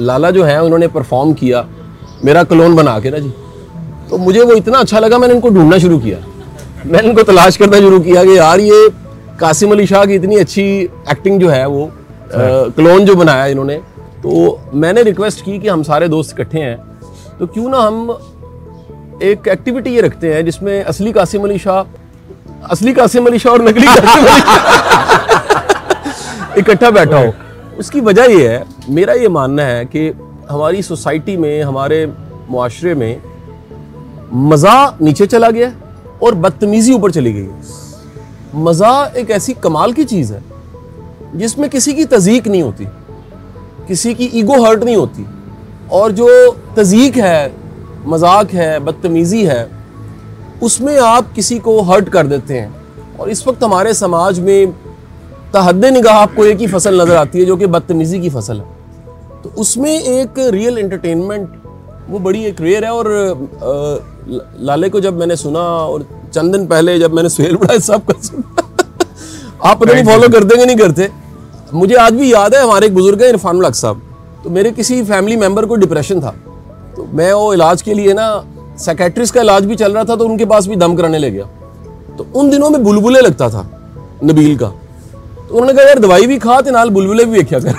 लाला जो है उन्होंने परफॉर्म किया मेरा क्लोन बना के ना जी, तो मुझे वो इतना अच्छा लगा, मैंने इनको ढूंढना शुरू किया, मैंने इनको तलाश करना शुरू किया कि यार ये कासिम अली शाह की इतनी अच्छी एक्टिंग जो है वो क्लोन जो बनाया इन्होंने। तो मैंने रिक्वेस्ट की कि हम सारे दोस्त इकट्ठे हैं तो क्यों ना हम एक एक्टिविटी ये रखते हैं जिसमें असली कासिम अली शाह और नकली कासिम अली शाह इकट्ठा बैठा हो। उसकी वजह ये है, मेरा ये मानना है कि हमारी सोसाइटी में, हमारे मुआशरे में मज़ा नीचे चला गया और बदतमीज़ी ऊपर चली गई है। मज़ा एक ऐसी कमाल की चीज़ है जिसमें किसी की तज़ीक नहीं होती, किसी की ईगो हर्ट नहीं होती, और जो तज़ीक है, मजाक है, बदतमीज़ी है, उसमें आप किसी को हर्ट कर देते हैं। और इस वक्त हमारे समाज में तहद्दे निगाह आपको एक ही फसल नज़र आती है जो कि बदतमीज़ी की फसल है। तो उसमें एक रियल एंटरटेनमेंट वो बड़ी एक रेयर है। और लाले को जब मैंने सुना और चंद दिन पहले जब मैंने सुहेल बड़ा साहब का सुना आप पता नहीं फॉलो करते कि नहीं करते, मुझे आज भी याद है हमारे एक बुजुर्ग हैं इरफानुल हक साहब, तो मेरे किसी फैमिली मेम्बर को डिप्रेशन था, तो मैं वो इलाज के लिए ना साइकेट्रिस्ट का इलाज भी चल रहा था तो उनके पास भी दम कराने ले गया। तो उन दिनों में बुलबुले लगता था नबील का, तो उन्होंने कहा यार दवाई भी खा ते नाल बुलबुले भी वेख्या कर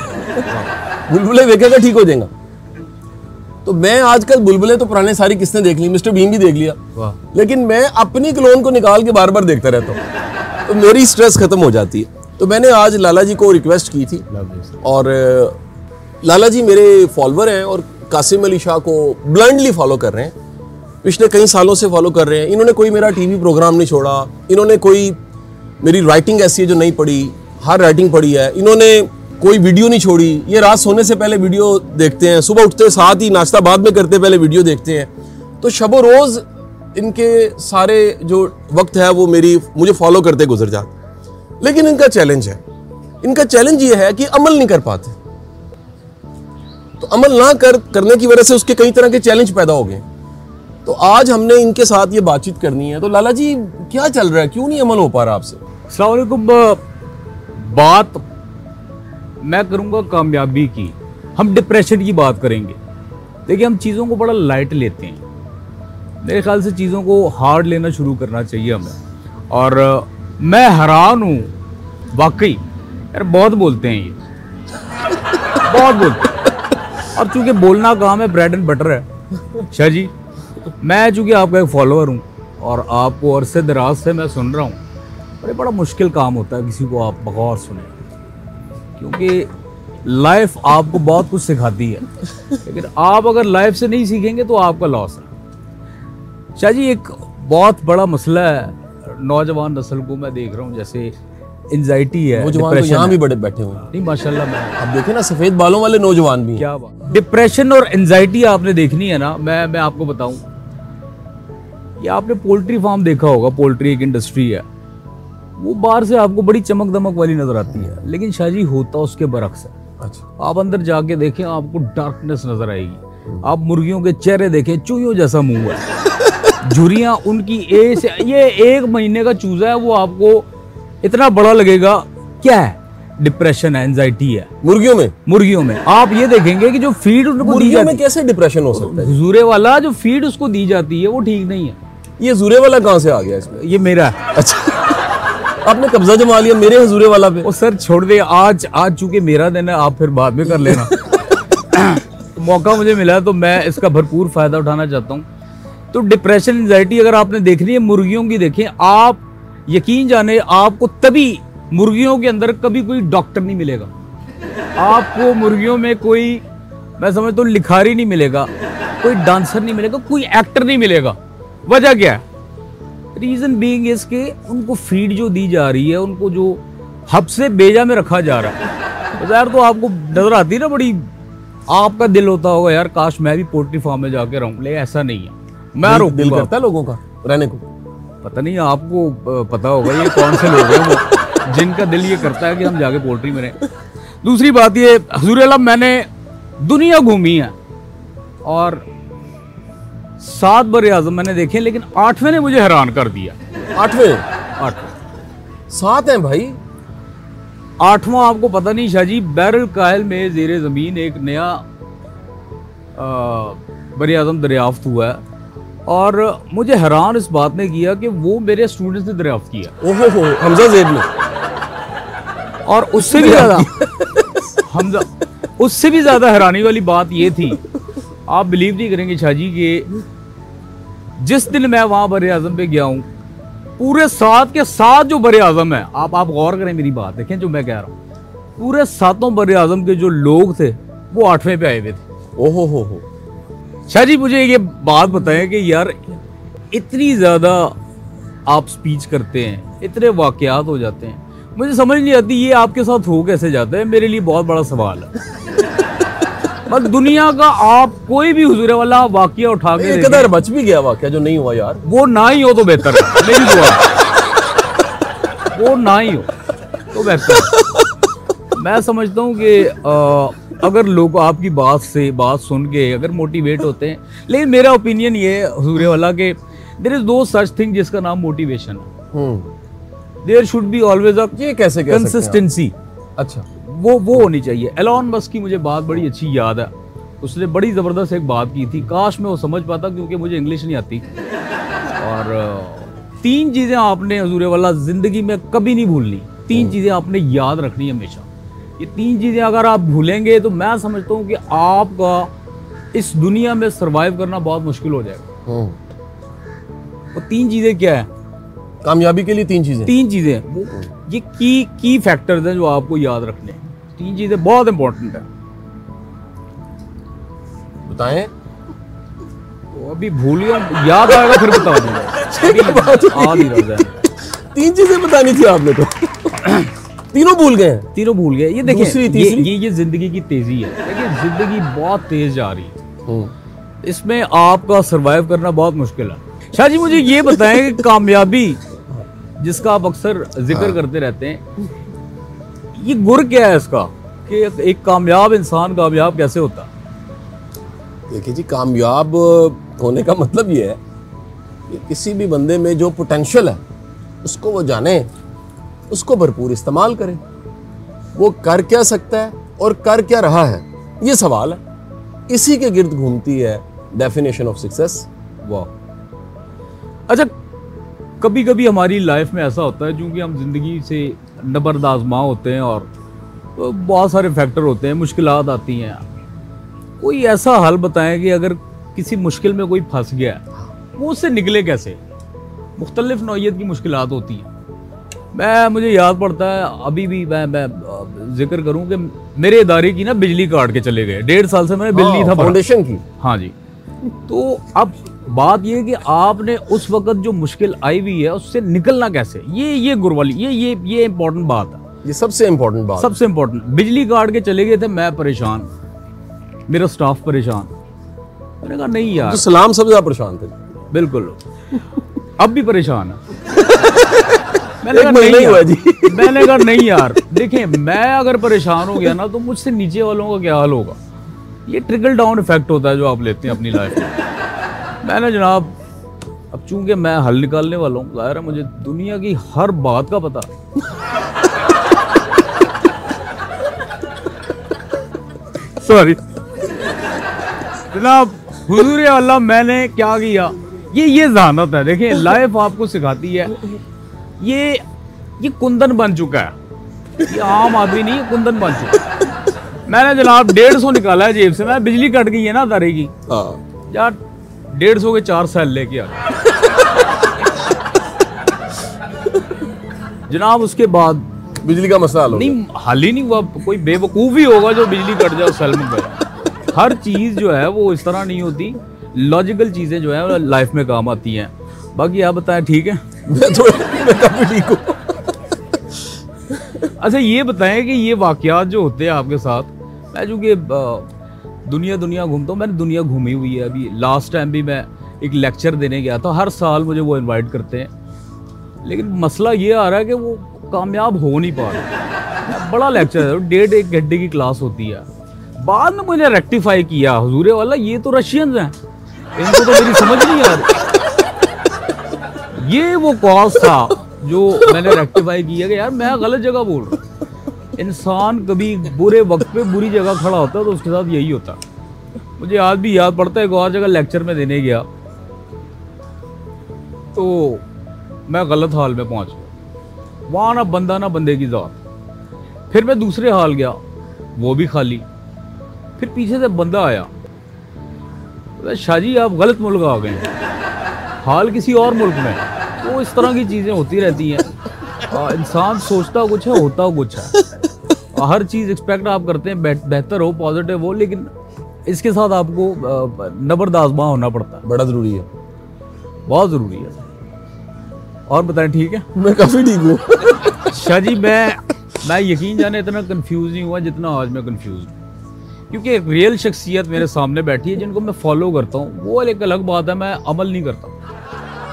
बुलबुले वेखेगा ठीक हो जाएगा। तो मैं आजकल बुलबुले तो पुराने सारी किस्तें देख ली, मिस्टर बीम भी देख लिया, लेकिन मैं अपनी क्लोन को निकाल के बार बार देखता रहता हूँ, तो मेरी स्ट्रेस खत्म हो जाती है। तो मैंने आज लाला जी को रिक्वेस्ट की थी, और लाला जी मेरे फॉलोवर हैं और कासिम अली शाह को ब्लाइंडली फॉलो कर रहे हैं, पिछले कई सालों से फॉलो कर रहे हैं। इन्होंने कोई मेरा टीवी प्रोग्राम नहीं छोड़ा, इन्होंने कोई मेरी राइटिंग ऐसी है जो नहीं पढ़ी, हर राइटिंग पढ़ी है, इन्होंने कोई वीडियो नहीं छोड़ी। ये रात सोने से पहले वीडियो देखते हैं, सुबह उठते साथ ही नाश्ता बाद में करते पहले वीडियो देखते हैं। तो शबो रोज़ इनके सारे जो वक्त है वो मुझे फॉलो करते गुजर जाते। लेकिन इनका चैलेंज है, इनका चैलेंज ये है कि अमल नहीं कर पाते। तो अमल ना करने की वजह से उसके कई तरह के चैलेंज पैदा हो गए। तो आज हमने इनके साथ ये बातचीत करनी है। तो लाला जी क्या चल रहा है, क्यों नहीं अमल हो पा रहा आपसे? अस्सलाम वालेकुम। बात मैं करूंगा कामयाबी की, हम डिप्रेशन की बात करेंगे। देखिए हम चीज़ों को बड़ा लाइट लेते हैं, मेरे ख्याल से चीज़ों को हार्ड लेना शुरू करना चाहिए हमें। और मैं हैरान हूँ वाकई, यार बहुत बोलते हैं ये बहुत बोलते हैं। और चूंकि बोलना काम है, ब्रेड एंड बटर है शाह जी। मैं चूंकि आपका एक फॉलोअर हूँ और आपको अरसे दराज से मैं सुन रहा हूँ, और ये बड़ा मुश्किल काम होता है किसी को आप बगौर सुने, क्योंकि लाइफ आपको बहुत कुछ सिखाती है, लेकिन आप अगर लाइफ से नहीं सीखेंगे तो आपका लॉस है। शाह जी एक बहुत बड़ा मसला है नौजवान नस्ल को, मैं देख रहा हूँ जैसे एंजाइटी है, नौजवान तो यहाँ भी बड़े बैठे हुए हैं। नहीं माशाल्लाह, मैं अब देखे ना सफेद बालों वाले नौजवान भी। क्या बात, डिप्रेशन और एंजाइटी आपने देखनी है ना। मैं आपको बताऊं, ये आपने पोल्ट्री फार्म देखा होगा, पोल्ट्री एक इंडस्ट्री है, वो बाहर से आपको बड़ी चमक दमक वाली नजर आती है, लेकिन शाहजी होता उसके बरक्स है। अच्छा, आप अंदर जाके देखें आपको डार्कनेस नजर आएगी। आप मुर्गियों के चेहरे देखें, चूहियों जैसा मुंह है, झुर्रियां उनकी ये 1 महीने का चूजा है, वो आपको इतना बड़ा लगेगा। क्या है? डिप्रेशन है, एंजाइटी है मुर्गियों में। आप ये देखेंगे कि जो फीड उनको दी जाती है, कैसे डिप्रेशन हो सकता है? जूरे वाला जो फीड उसको दी जाती है वो ठीक नहीं है। ये जूरे वाला कहाँ से आ गया इसमें? ये मेरा है। अच्छा आपने कब्जा जमा लिया मेरे हजूरे वाला पे। ओ सर छोड़ दे, आज चूंकि मेरा दिन है, आप फिर बाद में कर लेना। तो मौका मुझे मिला तो मैं इसका भरपूर फायदा उठाना चाहता हूँ। तो डिप्रेशन एंजाइटी अगर आपने देखनी है मुर्गियों की, देखें आप, यकीन जाने आपको तभी मुर्गियों के अंदर कभी कोई डॉक्टर नहीं मिलेगा, आपको मुर्गियों में कोई, मैं समझता हूँ लिखारी नहीं मिलेगा, कोई डांसर नहीं मिलेगा, कोई एक्टर नहीं मिलेगा। वजह क्या है? रीजन बीइंग इज के उनको फीड जो दी जा रही है, उनको जो हब से बेजा में रखा जा रहा है, तो यार तो आपको नजर आती है ना, बड़ी आपका दिल होता होगा यार काश मैं भी पोल्ट्री फार्म में जाके रहूं, लेकिन ऐसा नहीं है। मैं दिल करता है लोगों का रहने को, पता नहीं आपको पता होगा ये कौन से लोग हैं वो जिनका दिल ये करता है कि हम जाके पोल्ट्री में रहें। दूसरी बात ये हुजूर आलम, मैंने दुनिया घूमी है और 7 बर-ए-आज़म मैंने देखे, लेकिन 8वें ने मुझे हैरान कर दिया। 8वें 7 हैं भाई। 8वां आपको पता नहीं शाह जी, बैरल कायल में ज़ेरे ज़मीन एक नया बर आज़म दरियाफ्त हुआ है, और मुझे हैरान इस बात ने किया कि वो मेरे स्टूडेंट्स ने दरियाफ्त किया। ओहो हो, हमजा ज़ेब में। और उससे भी ज़्यादा हमजा, उससे भी ज़्यादा हैरानी वाली बात ये थी, आप बिलीव नहीं करेंगे शाह जी, कि जिस दिन मैं वहाँ बर आज़म पे गया हूँ, पूरे 7 के 7 जो बर आज़म है, आप गौर करें, मेरी बात देखें जो मैं कह रहा हूँ, पूरे 7 बर आज़म के जो लोग थे वो 8वें पे आए हुए थे। ओहो हो। शाह जी मुझे ये बात बताएं कि यार इतनी ज़्यादा आप स्पीच करते हैं, इतने वाक़यात हो जाते हैं, मुझे समझ नहीं आती ये आपके साथ हो कैसे जाता है। मेरे लिए बहुत बड़ा सवाल है। बस दुनिया का आप कोई भी हुजूर वाला वाक़या उठा के एक अदर बच भी गया वाक़या जो नहीं हुआ यार, वो ना ही हो तो बेहतर है, मेरी दुआ, वो ना ही हो तो बेहतर है। मैं समझता हूँ कि अगर लोग आपकी बात सुन के अगर मोटिवेट होते हैं, लेकिन मेरा ओपिनियन ये है हुजूर वाला के there is no such thing जिसका नाम मोटिवेशन है। There should be always a ये कैसे कह सकते हैं कंसिस्टेंसी। अच्छा, वो होनी चाहिए। एलॉन मस्क की मुझे बात बड़ी अच्छी याद है, उसने बड़ी ज़बरदस्त एक बात की थी, काश मैं वो समझ पाता क्योंकि मुझे इंग्लिश नहीं आती। और 3 चीज़ें आपने हुजूर वाला ज़िंदगी में कभी नहीं भूलनी, 3 चीज़ें आपने याद रखनी हमेशा। ये 3 चीज़ें अगर आप भूलेंगे तो मैं समझता हूँ कि आपका इस दुनिया में सरवाइव करना बहुत मुश्किल हो जाएगा। वो 3 चीज़ें क्या है कामयाबी के लिए? 3 चीजें, 3 चीज़ें वो ये की फैक्टर्स हैं जो आपको याद रखने हैं। 3 चीज़ें बहुत इंपॉर्टेंट है। बताएं। तो अभी भूल गया, याद आएगा फिर बता दूंगा। आ नहीं रहा है। 3 चीजें बतानी थी आपने तो। तीनों भूल गए हैं। तीनों भूल गए। ये देखिए, दूसरी, तीसरी? ये जिंदगी की तेजी है। देखिए जिंदगी बहुत तेज जा रही है, इसमें आपका सरवाइव करना बहुत मुश्किल है। शाह जी मुझे ये बताएं कि कामयाबी जिसका आप अक्सर जिक्र करते रहते हैं, ये गुर क्या है इसका, कि एक कामयाब इंसान कामयाब कैसे होता? देखिए जी, कामयाब होने का मतलब ये है कि किसी भी बंदे में जो पोटेंशियल है उसको वो जाने, उसको भरपूर इस्तेमाल करे। वो कर क्या सकता है और कर क्या रहा है, ये सवाल है। इसी के गिर्द घूमती है डेफिनेशन ऑफ सक्सेस। वाह। अच्छा, कभी कभी हमारी लाइफ में ऐसा होता है, क्योंकि हम जिंदगी से नबर्द आजमा होते हैं और तो बहुत सारे फैक्टर होते हैं, मुश्किलात आती हैं। कोई ऐसा हल बताएं कि अगर किसी मुश्किल में कोई फंस गया है, वो उससे निकले कैसे? मुख्तलिफ नौइयत की मुश्किलात होती हैं। मुझे याद पड़ता है, अभी भी मैं जिक्र करूं कि मेरे इदारे की ना बिजली काट के चले गए। 1.5 साल से मैंने बिल नहीं था फाउंडेशन की। हाँ जी। तो अब बात ये है कि आपने उस वक्त जो मुश्किल आई हुई है उससे निकलना कैसे, ये गुरवाली, ये इंपॉर्टेंट बात है। ये सबसे इंपॉर्टेंट बात, सबसे इंपॉर्टेंट। बिजली काट के चले गए थे, मैं परेशान, मेरा स्टाफ परेशान। मैंने कहा नहीं यार, तो सलाम सब ज्यादा परेशान थे। बिल्कुल, अब भी परेशान है। मैंने कहा नहीं यार, देखें मैं अगर परेशान हो गया ना तो मुझसे नीचे वालों का क्या हाल होगा। ये ट्रिकल डाउन इफेक्ट होता है जो आप लेते हैं अपनी लाइफ में। मैंने जनाब, अब चूंकि मैं हल निकालने वाला हूँ, जाहिर है मुझे दुनिया की हर बात का पता। सॉरी जनाब, हुजूर अल्लाह, मैंने क्या किया, ये ज़हानत है। देखिए लाइफ आपको सिखाती है। ये कुंदन बन चुका है, ये आम आदमी नहीं, कुंदन बन चुका है। मैंने जनाब 150 निकाला है जेब से। मैं बिजली कट गई है ना अदारे की यार, 150 के 4 सेल लेके आ जनाब। उसके बाद बिजली का मसला हल नहीं, हल ही नहीं हुआ। कोई बेवकूफ ही होगा जो बिजली कट जाए सेल में गया। हर चीज जो है वो इस तरह नहीं होती, लॉजिकल चीजें जो है लाइफ में काम आती हैं। बाकी आप बताएं, ठीक है? मैं काफी ठीक हूँ। अच्छा ये बताएं कि ये वाकयात जो होते हैं आपके साथ, मैं चूँकि दुनिया घूमता हूँ, मैंने दुनिया घूमी हुई है। अभी लास्ट टाइम भी मैं एक लेक्चर देने गया था, हर साल मुझे वो इनवाइट करते हैं, लेकिन मसला ये आ रहा है कि वो कामयाब हो नहीं पा रहा। बड़ा लेक्चर है, 1.5 घंटे की क्लास होती है। बाद में मुझे रेक्टिफाई किया, हुजूरे वाला ये तो रशियंस हैं, इनको तो मेरी समझ नहीं आ रही। ये वो कॉज था जो मैंने रेक्टिफाई किया कि यार मैं गलत जगह बोल रहा हूँ। इंसान कभी बुरे वक्त पे बुरी जगह खड़ा होता है तो उसके साथ यही होता है। मुझे आज भी याद पड़ता है, एक और जगह लेक्चर में देने गया तो मैं गलत हाल में पहुंच गया, वहां ना बंदा ना बंदे की जात। फिर मैं दूसरे हाल गया, वो भी खाली। फिर पीछे से बंदा आया, शाह जी आप गलत मुल्क आ गए हैं, हाल किसी और मुल्क में। तो इस तरह की चीजें होती रहती हैं। इंसान सोचता कुछ है, होता कुछ है। हर चीज एक्सपेक्ट आप करते हैं बेहतर हो, पॉजिटिव हो, लेकिन इसके साथ आपको नबरदाज़मा होना पड़ता है। बड़ा जरूरी है, बहुत जरूरी है। और बताएं, ठीक है? मैं काफी ठीक हूँ। शाह जी मैं यकीन जाने इतना कंफ्यूज नहीं हुआ जितना आज मैं कंफ्यूज हूँ, क्योंकि एक रियल शख्सियत मेरे सामने बैठी है जिनको मैं फॉलो करता हूँ। वो एक अलग बात है, मैं अमल नहीं करता,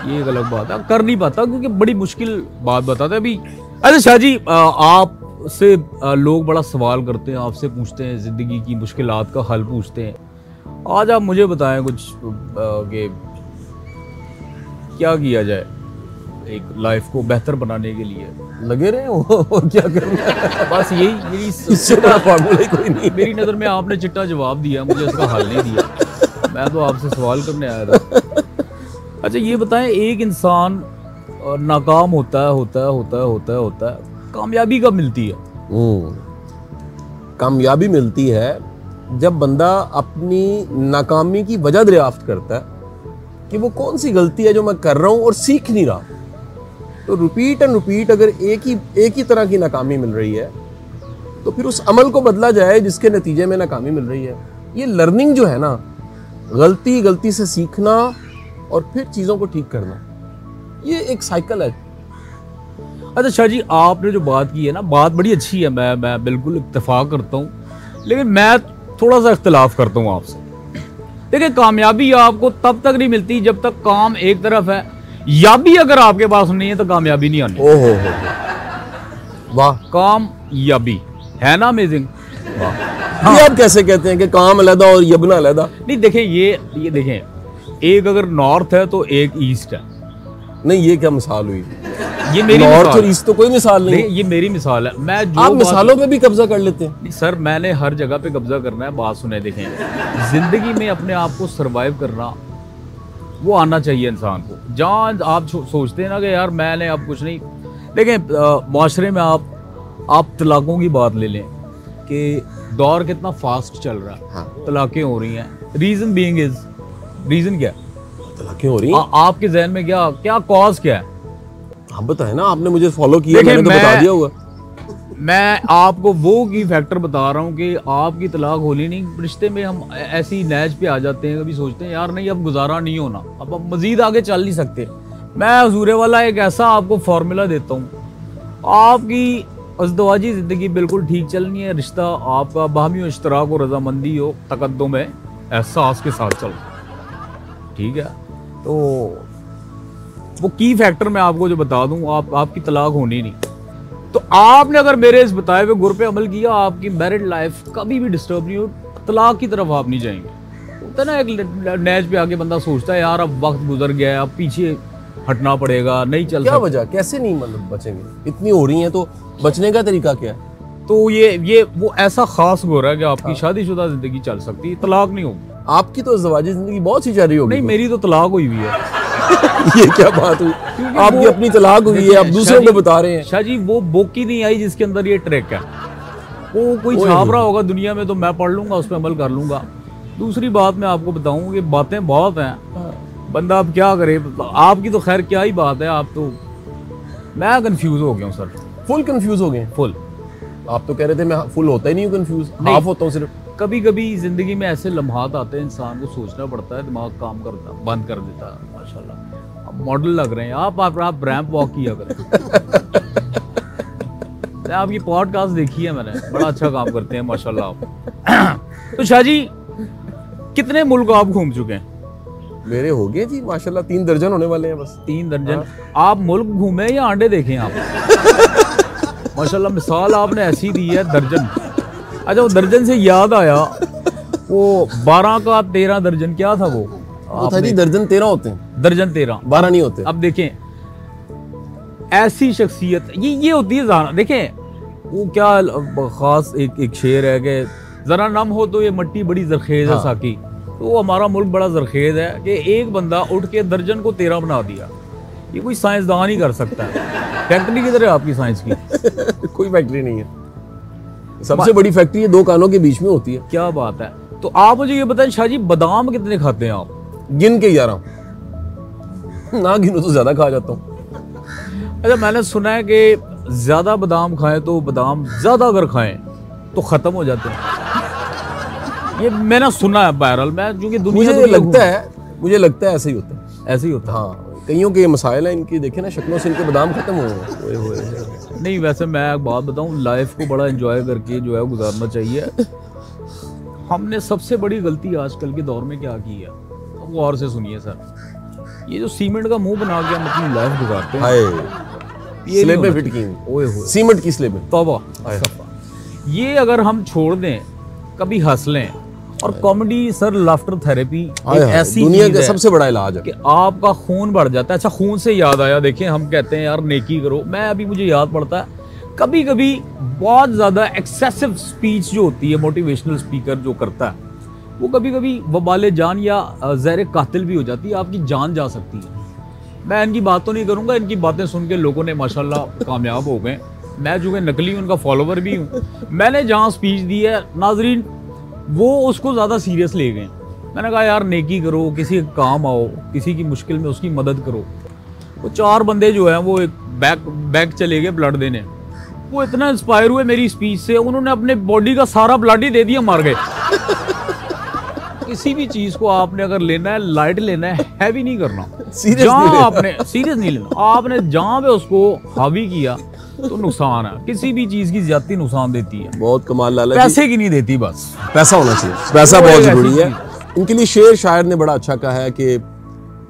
ये एक अलग बात है, कर नहीं पाता क्योंकि बड़ी मुश्किल बात बताते हैं अभी। अच्छा शाह जी, आपसे लोग बड़ा सवाल करते हैं, आपसे पूछते हैं, जिंदगी की मुश्किलात का हल पूछते हैं। आज आप मुझे बताएं कुछ कि क्या किया जाए एक लाइफ को बेहतर बनाने के लिए। लगे रहे हो और क्या करना है? बस यही मेरी इससे बड़ा फार्मूला कोई नहीं। मेरी नज़र में आपने चिट्टा जवाब दिया, मुझे इसका हल नहीं दिया। मैं तो आपसे सवाल करने आया था। अच्छा ये बताएं, एक इंसान नाकाम होता है, कामयाबी कब मिलती है? कामयाबी मिलती है जब बंदा अपनी नाकामी की वजह दरियाफ्त करता है कि वो कौन सी गलती है जो मैं कर रहा हूं और सीख नहीं रहा। तो रिपीट एंड रिपीट अगर एक ही तरह की नाकामी मिल रही है तो फिर उस अमल को बदला जाए जिसके नतीजे में नाकामी मिल रही है। ये लर्निंग जो है ना, गलती से सीखना और फिर चीज़ों को ठीक करना, ये एक साइकिल है। अच्छा शाह जी, आपने जो बात की है ना, बात बड़ी अच्छी है, मैं बिल्कुल इत्तेफाक करता हूँ, लेकिन मैं थोड़ा सा इख्तिलाफ करता हूँ आपसे। देखिए, कामयाबी आपको तब तक नहीं मिलती जब तक काम एक तरफ है, याबी अगर आपके पास नहीं है तो कामयाबी नहीं आनी। ओहो वाह, काम याबी है ना, अमेजिंग। वाह, ये आप कैसे कहते हैं कि काम अलग और यबना अलग? नहीं देखें, ये देखें, एक अगर नॉर्थ है तो एक ईस्ट है। नहीं, ये क्या मिसाल हुई? ये मेरी नॉर्थ और ईस्ट तो कोई मिसाल नहीं। ये मेरी मिसाल है। मैं जो आप मिसालों पे भी कब्जा कर लेते हैं। नहीं सर, मैंने हर जगह पे कब्जा करना है। बात सुने, देखें, जिंदगी में अपने आप को सरवाइव करना वो आना चाहिए इंसान को। जहाँ आप सोचते हैं ना कि यार मैंने अब कुछ नहीं, देखें माशरे में आप तलाकों की बात ले लें कि दौर कितना फास्ट चल रहा है। हाँ। तलाकें हो रही हैं, रीजन बीइंग इज, रीजन क्या है तलाकें हो रही हैं? आपके जहन में क्या कॉज क्या है? आप बताएं ना, आपने मुझे फॉलो किया, मैंने तो बता दिया होगा। मैं आपको वो की फैक्टर बता रहा हूँ कि आपकी तलाक होनी नहीं, रिश्ते में हम ऐसी नैज पे आ जाते हैं, कभी सोचते हैं यार नहीं अब गुजारा नहीं होना, अब हम मजीद आगे चल नहीं सकते। मैं हुजूरे वाला एक ऐसा आपको फार्मूला देता हूँ, आपकी अज़दवाजी ज़िंदगी बिल्कुल ठीक चलनी है, रिश्ता आपका बाहमी इश्तराक और रजामंदी हो, तकद्दुम है, एहसास के साथ चल, ठीक है। तो वो की फैक्टर मैं आपको जो बता दूं, आपकी तलाक होनी नहीं। तो आपने अगर मेरे इस बताए हुए गुर पे अमल किया, आपकी मैरिड लाइफ कभी भी डिस्टर्ब नहीं हो, तलाक की तरफ आप नहीं जाएंगे। होता ना एक नैज पे आके बंदा सोचता है यार अब वक्त गुजर गया है, अब पीछे हटना पड़ेगा, नहीं चल क्या वजह, कैसे नहीं मतलब बचेंगे? इतनी हो रही हैं तो बचने का तरीका क्या है? तो ये वो ऐसा खास गोर है कि आपकी शादीशुदा जिंदगी चल सकती है, तलाक नहीं होगी। आपकी तो ज़वाजी जिंदगी बहुत सी चल रही होगी। नहीं, मेरी तो तलाक हुई हुई है। ये क्या बात हुई? आपकी अपनी तलाक हुई है, आप दूसरों को बता रहे हैं। शाह जी, वो बुक ही नहीं आई जिसके अंदर ये ट्रैक है, वो कोई छाप रहा होगा दुनिया में तो मैं पढ़ लूंगा, उस पर अमल कर लूंगा। दूसरी बात मैं आपको बताऊं कि बातें बहुत हैं, बंदा अब क्या करे। आपकी तो खैर क्या ही बात है, आप तो, मैं कंफ्यूज हो गया हूँ सर, फुल कंफ्यूज हो गए। फुल। आप तो कह रहे थे मैं फुल होता ही नहीं हूँ, कंफ्यूज हाफ होता हूँ सिर्फ। कभी कभी जिंदगी में ऐसे लम्हात आते हैं, इंसान को सोचना पड़ता है, दिमाग काम करता बंद कर देता है। माशाल्लाह आप मॉडल लग रहे हैं, आप रैंप वॉक किया करें। आपकी पॉडकास्ट देखी है मैंने, बड़ा अच्छा काम करते हैं माशाल्लाह आप। तो शाह जी, कितने मुल्क आप घूम चुके हैं? मेरे हो गए जी माशाल्लाह 3 दर्जन होने वाले हैं बस। 3 दर्जन? आप मुल्क घूमे या अंडे देखे आप? माशाल्लाह मिसाल आपने ऐसी दी है, दर्जन। अच्छा, वो दर्जन से याद आया, वो 12 का 13 दर्जन क्या था वो था जी? दर्जन 13 होते हैं। दर्जन 13, 12 नहीं होते। अब देखें, ऐसी शख्सियत ये होती है। देखें वो क्या खास एक शेर है कि जरा नम हो तो ये मट्टी बड़ी जरखेज है साकी। तो हमारा मुल्क बड़ा जरखेज है कि एक बंदा उठ के दर्जन को 13 बना दिया। ये कोई साइंसदान ही कर सकता है। फैक्ट्री किधर है आपकी साइंस की? कोई फैक्ट्री नहीं है। सबसे बड़ी फैक्ट्री है 2 कानों के बीच में होती है। क्या बात है। तो आप मुझे ये बताएं शाह जी, बादाम कितने खाते हैं आप? गिन के 11, ना गिनो तो ज्यादा खा जाता हूँ। अच्छा, मैंने सुना है कि ज्यादा बादाम खाएं तो बादाम ज्यादा अगर खाएं तो खत्म हो जाते हैं। ये मैंने सुना है बहरहाल। मैं क्योंकि मुझे लगता है ऐसे ही होता है। ऐसे ही होता है। हाँ, कईयों के ये मसाइल हैं इनकी, देखे ना शक्लों से इनके बादाम खत्म हो। नहीं, वैसे मैं एक बात बताऊं, लाइफ को बड़ा एंजॉय करके जो है गुजारना चाहिए। हमने सबसे बड़ी गलती आजकल के दौर में क्या की है, गौर से सुनिए सर। ये जो सीमेंट का मुंह बना के हम अपनी लाइफ गुजारते हैं, स्लेब में फिट की, ओए होए, सीमेंट की स्लेब में। तौबा। ये अगर हम छोड़ दें, कभी हंस लें, और कॉमेडी सर, लाफ्टर थेरेपी एक ऐसी दुनिया का सबसे बड़ा इलाज है कि आपका खून बढ़ जाता है। अच्छा, खून से याद आया, देखें हम कहते हैं यार नेकी करो, मैं अभी मुझे याद पड़ता है कभी कभी बहुत ज्यादा एक्सेसिव स्पीच जो होती है, मोटिवेशनल स्पीकर जो करता है, वो कभी कभी वबाले जान या ज़हर कातिल भी हो जाती है, आपकी जान जा सकती है। मैं इनकी बात तो नहीं करूंगा, इनकी बातें सुन के लोगों ने माशाल्लाह कामयाब हो गए। मैं जो है नकली उनका फॉलोवर भी हूँ। मैंने जहाँ स्पीच दी है नाजरीन, वो उसको ज़्यादा सीरियस ले गए। मैंने कहा यार नेकी करो, किसी के काम आओ, किसी की मुश्किल में उसकी मदद करो। वो 4 बंदे जो हैं वो एक बैग चले गए ब्लड देने। वो इतना इंस्पायर हुए मेरी स्पीच से, उन्होंने अपने बॉडी का सारा ब्लड ही दे दिया, मार गए। किसी भी चीज को आपने अगर लेना है, लाइट लेना है, हैवी नहीं करना। जहाँ आपने सीरियस नहीं लेना, आपने जहाँ पे उसको हावी किया तो नुकसान है। किसी भी चीज की ज्यादा नुकसान देती है। बहुत कमाल लाला, पैसे की नहीं देती, बस पैसा होना चाहिए। पैसा बहुत जरूरी है। इनके लिए शेर शायर ने बड़ा अच्छा कहा है कि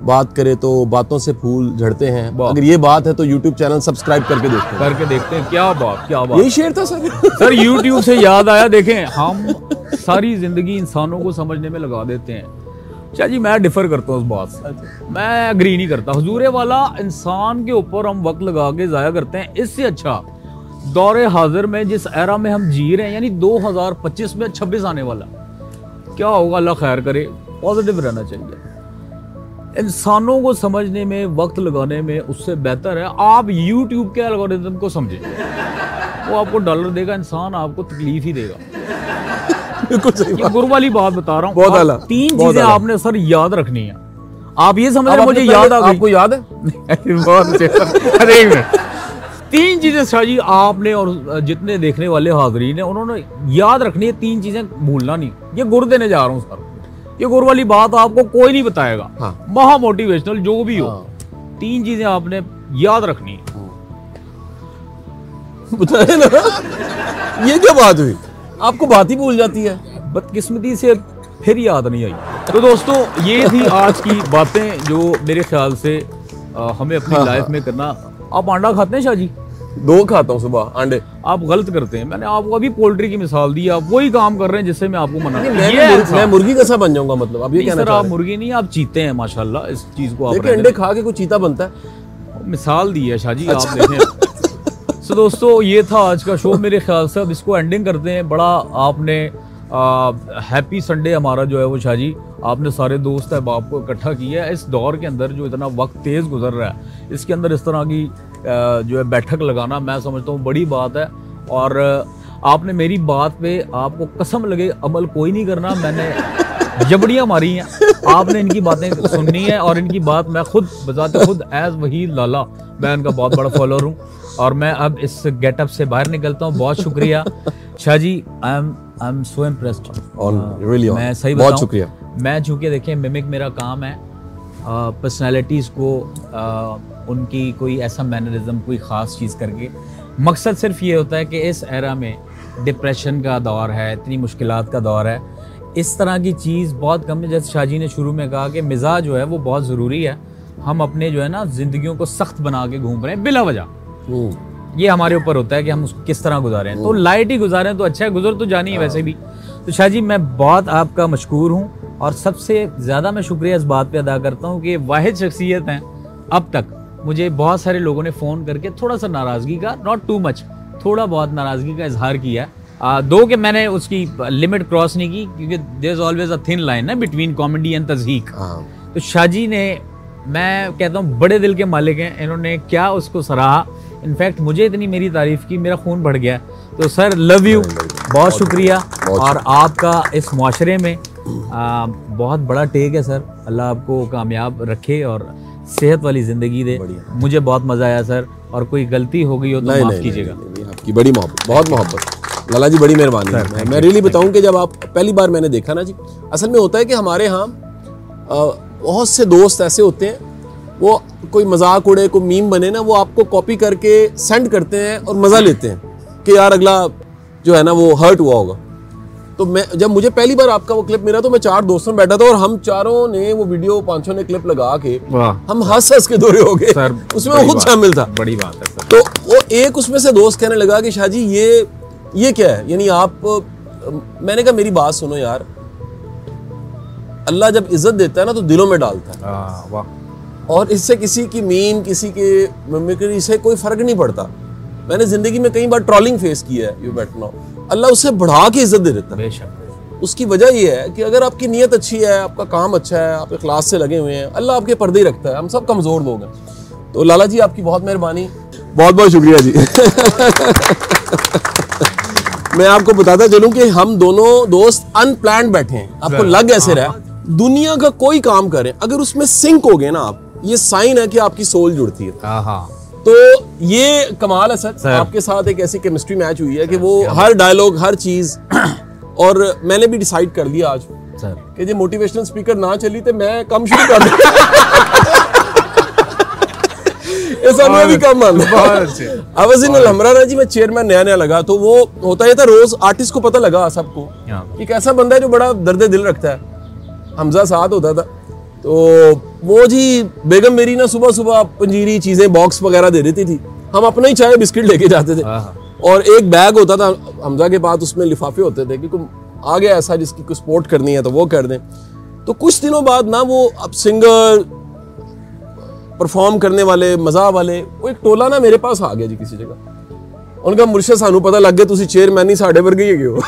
बात करे तो बातों से फूल झड़ते हैं। अगर ये बात है तो YouTube चैनल सब्सक्राइब करके देखते हैं। क्या बात यही शेर था सर। YouTube से याद आया, देखें हम सारी जिंदगी इंसानों को समझने में लगा देते हैं। अच्छा जी, मैं डिफर करता हूँ उस बात से, मैं एग्री नहीं करता। हुजूरे वाला इंसान के ऊपर हम वक्त लगा के जाया करते हैं। इससे अच्छा दौरे हाजिर में जिस एरा में हम जी रहे हैं, यानी 2025 में 26 आने वाला, क्या होगा अल्लाह खैर करे, पॉजिटिव रहना चाहिए। इंसानों को समझने में, वक्त लगाने में, उससे बेहतर है आप YouTube के एल्गोरिथम को समझें। वो आपको डॉलर देगा, इंसान आपको तकलीफ ही देगा। ये गुरु वाली बात बता रहा हूँ। 3 चीजें आपने सर याद रखनी है। आप ये समझ रहे, मुझे याद आ गई। आपको याद है? अरे 3 चीजें शाह जी आपने और जितने देखने वाले हाजरीन है उन्होंने याद रखनी है। 3 चीजें भूलना नहीं। ये गुर देने जा रहा हूँ सर, ये गुर वाली बात आपको कोई नहीं बताएगा। महा मोटिवेशनल जो भी हो, 3 चीजें आपने याद रखनी है। बताए ना, ये क्या बात हुई? आपको बात ही भूल जाती है। बदकिस्मती से फिर याद नहीं आई। तो दोस्तों, ये थी आज की बातें जो मेरे ख्याल से हमें अपनी लाइफ में करना। आप अंडा खाते हैं शाह जी? 2 खाता हूँ सुबह अंडे। आप गलत करते हैं। मैंने आपको अभी पोल्ट्री की मिसाल दी, आप वही काम कर रहे हैं जिससे मैं आपको मना। मैं मुर्गी कैसा बन जाऊंगा? मतलब आप ये कहना सर, आप मुर्गी नहीं, आप चीते हैं माशाल्लाह। इस चीज को आप अंडे खा के कोई चीता बनता है? मिसाल दी है शाह जी, आप देखें। तो दोस्तों, ये था आज का शो मेरे ख्याल से। अब इसको एंडिंग करते हैं। बड़ा आपने हैप्पी संडे हमारा जो है वो शाह जी, आपने सारे दोस्त अहबाब को इकट्ठा किया है। इस दौर के अंदर जो इतना वक्त तेज़ गुजर रहा है, इसके अंदर इस तरह की जो है बैठक लगाना, मैं समझता हूँ बड़ी बात है। और आपने मेरी बात पे, आपको कसम लगे, अमल कोई नहीं करना। मैंने जबड़ियाँ मारी हैं, आपने इनकी बातें सुननी है। और इनकी बात मैं खुद बजाते खुद एज वहीद लाला, मैं इनका बहुत बड़ा फॉलोअर हूँ। और मैं अब इस गेटअप से बाहर निकलता हूँ। बहुत शुक्रिया Shah ji, I am so impressed. मैं सही बताऊं, बहुत शुक्रिया। मैं चूँकि देखें मिमिक मेरा काम है, पर्सनैलिटीज़ को उनकी कोई ऐसा मैनरिज्म, कोई ख़ास चीज़ करके, मकसद सिर्फ ये होता है कि इस एरा में डिप्रेशन का दौर है, इतनी मुश्किलात का दौर है, इस तरह की चीज़ बहुत कम है। जैसे शाह जी ने शुरू में कहा कि मिजाज जो है वो बहुत ज़रूरी है। हम अपने जो है ना ज़िंदगियों को सख्त बना के घूम रहे हैं बिला वजह। ये हमारे ऊपर होता है कि हम उसको किस तरह गुजारें। तो लाइट ही गुजारें तो अच्छा है, गुजर तो जानी है वैसे भी। तो शाह जी, मैं बहुत आपका मशकूर हूँ। और सबसे ज़्यादा मैं शुक्रिया इस बात पे अदा करता हूँ कि वाहिद शख्सियत हैं अब तक। मुझे बहुत सारे लोगों ने फ़ोन करके थोड़ा सा नाराज़गी का, नॉट टू मच, थोड़ा बहुत नाराज़गी का इजहार किया दो कि मैंने उसकी लिमिट क्रॉस नहीं की, क्योंकि there is always a thin line ना बिटवीन कॉमेडी एंड तज़हीक। तो शाहजी ने, मैं कहता हूँ बड़े दिल के मालिक हैं, इन्होंने क्या उसको सराहा, इनफैक्ट मुझे इतनी मेरी तारीफ की, मेरा खून बढ़ गया। तो सर लव यू, बहुत शुक्रिया। और आपका इस मुआशरे में बहुत बड़ा टेक है सर, अल्लाह आपको कामयाब रखे और सेहत वाली ज़िंदगी दे। मुझे बहुत मज़ा आया सर, और कोई गलती हो गई हो तो माफ़ कीजिएगा। आपकी बड़ी मोहब्बत, बहुत मोहब्बत लाला जी, बड़ी मेहरबानी है। मैं रियली बताऊं कि जब आप पहली बार मैंने देखा ना जी, असल में होता है कि हमारे यहाँ बहुत से दोस्त ऐसे होते हैं, वो कोई मजाक उड़े, कोई मीम बने ना, वो आपको कॉपी करके सेंड करते हैं और मज़ा लेते हैं कि यार अगला जो है ना वो हर्ट हुआ होगा। तो मैं जब मुझे पहली बार आपका वो क्लिप मिला तो मैं 4 दोस्तों में बैठा था और हम चारों ने वो वीडियो 5 ने क्लिप लगा के हम हंस के दौरे हो गए, उसमें वो खुद शामिल था। बड़ी बात है सर। तो वो एक उसमें से दोस्त कहने लगा कि शाहजी ये क्या है, यानी आप, मैंने कहा मेरी बात सुनो यार, अल्लाह जब इज्जत देता है ना तो दिलों में डालता है। वाह। और इससे किसी की मीम, किसी के मिमिक्री से कोई फर्क नहीं पड़ता। मैंने जिंदगी में कई बार ट्रोलिंग फेस की है, यू बेट नो, अल्लाह उससे बढ़ा के इज्जत दे देता है। बेशक। उसकी वजह यह है कि अगर आपकी नीयत अच्छी है, आपका काम अच्छा है, आप इखलास से लगे हुए हैं, अल्लाह आपके पर्दे ही रखता है। हम सब कमजोर लोग हैं। तो लाला जी आपकी बहुत मेहरबानी, बहुत बहुत शुक्रिया जी। मैं आपको बताता चलूं कि हम दोनों दोस्त अनप्लान्ड बैठे हैं। आपको लग ऐसे रहा, दुनिया का कोई काम करें, अगर उसमें सिंक हो गए ना आप, ये साइन है कि आपकी सोल जुड़ती है। तो ये कमाल है सर, आपके साथ एक ऐसी केमिस्ट्री मैच हुई है कि वो हर डायलॉग, हर चीज। और मैंने भी डिसाइड कर लिया आज सर कि जो मोटिवेशनल स्पीकर ना चली तो मैं कम शुरू कर दूं। ऐसा भी कम मान हमरा जी, मैं चेयरमैन नया लगा, तो वो होता है था रोज आर्टिस्ट को पता लगा सबको कि कैसा बंदा है जो बड़ा दर्द दिल रखता है। हमजा साथ होता था, तो वो जी बेगम मेरी ना सुबह सुबह पंजीरी चीजें बॉक्स वगैरह दे देती थी, हम अपना ही चाय बिस्किट लेके जाते थे। और एक बैग होता था हमजा के पास, उसमें लिफाफे होते थे कि आ गया ऐसा जिसकी कुछ सपोर्ट करनी है तो वो कर दें। तो कुछ दिनों बाद ना वो अब सिंगर, परफॉर्म करने वाले, मजा वाले, वो एक टोला ना मेरे पास आ गया जी किसी जगह। उनका मुर्शिद सानू पता लग गया, तुसी चेयरमैन ही साढ़े वर्गे ही हो।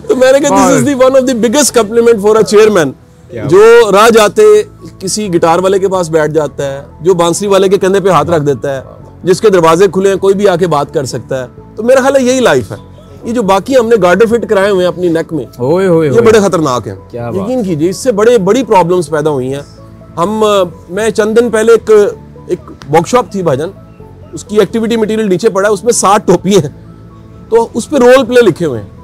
तो मैंने कहा this is the one of the biggest complement for a chairman, जो राह जाते किसी गिटार वाले के पास बैठ जाता है, जो बांसुरी वाले के कंधे पे हाथ रख देता है, जिसके दरवाजे खुले हैं कोई भी आके बात कर सकता है। तो मेरा ख्याल है यही लाइफ है। ये जो बाकी हमने गार्डर फिट कराए हुए हैं अपनी नेक में, ये बड़े खतरनाक हैं, यकीन कीजिए, इससे बड़ी प्रॉब्लम्स पैदा हुई हैं। मैं चंद दिन पहले एक वर्कशॉप थी भाईजान, उसकी एक्टिविटी मटेरियल नीचे पड़ा है, उसमें 60 टोपी हैं, तो उस पर रोल प्ले लिखे हुए हैं।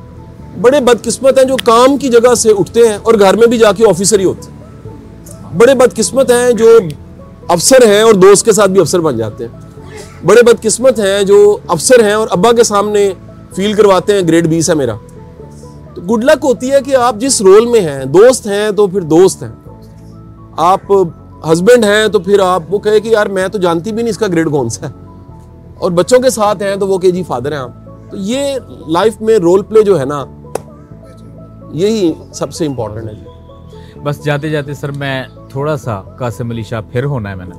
बड़े बदकिस्मत हैं जो काम की जगह से उठते हैं और घर में भी जाके ऑफिसर ही होते हैं। बड़े बदकिस्मत हैं जो अफसर हैं और दोस्त के साथ भी अफसर बन जाते हैं। बड़े बदकिस्मत हैं जो अफसर हैं और अब्बा के सामने फील करवाते हैं ग्रेड 20 है मेरा। तो गुड लक होती है कि आप जिस रोल में हैं, दोस्त हैं तो फिर दोस्त हैं, आप हस्बैंड हैं तो फिर आप वो कहे कि यार मैं तो जानती भी नहीं इसका ग्रेड कौन सा है, और बच्चों के साथ हैं तो वो कहे जी फादर हैं आप। तो ये लाइफ में रोल प्ले जो है ना, यही सबसे इंपॉर्टेंट है जी। बस जाते जाते सर मैं थोड़ा सा कासिम अली शाह फिर होना है मैंने।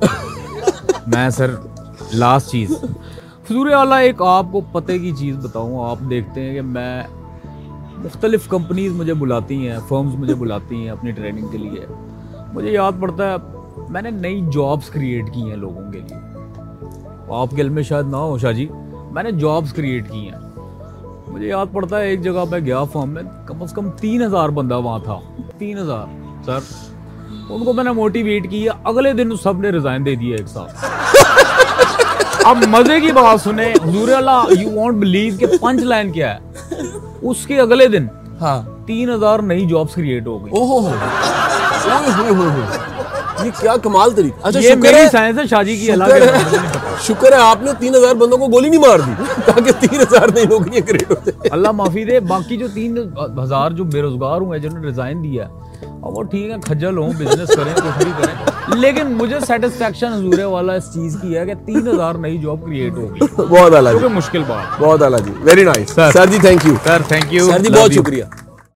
मैं सर लास्ट चीज़ हुजूर आला एक आपको पते की चीज़ बताऊँ। आप देखते हैं कि मैं मुख्तलिफ कंपनीज मुझे बुलाती हैं, फर्म्स मुझे बुलाती हैं अपनी ट्रेनिंग के लिए। मुझे याद पड़ता है मैंने नई जॉब्स क्रिएट की हैं लोगों के लिए। आपके इल्म में शायद ना हो शाह जी, मैंने जॉब्स क्रिएट की हैं। मुझे याद पड़ता है एक जगह मैं गया फर्म में, कम से कम 3000 बंदा वहाँ था। 3000 सर, उनको मैंने मोटिवेट किया, अगले दिन सब ने रिजाइन दे दिया एक साथ। अब मजे की बात सुने हुजूर अल्लाह, यू वोंट बिलीव के पंच लाइन क्या है, उसके अगले दिन 3000 नई जॉब्स क्रिएट हो गई। ओहो, ये क्या कमाल तरीका। अच्छा, ये मेरी साइंस है शाजी की अलग है। शुक्र है आपने 3000 बंदों को गोली नहीं मार दी ताकि 3000 नई नौकरियां क्रिएट हो जाए। अल्लाह माफी दे, बाकी जो 3000 जो बेरोजगार हुए जिन्होंने रिजाइन दिया, और वो ठीक है, खज्जल हो, बिजनेस करें, कुछ भी करें, लेकिन मुझे सेटिस्फेक्शन हुजूर वाला इस चीज की है कि 3000 नई जॉब क्रिएट होगी। बहुत आला जी, मुश्किल बात। बहुत आला जी, वेरी नाइस सर जी, thank you sir, thank you sir जी, बहुत शुक्रिया।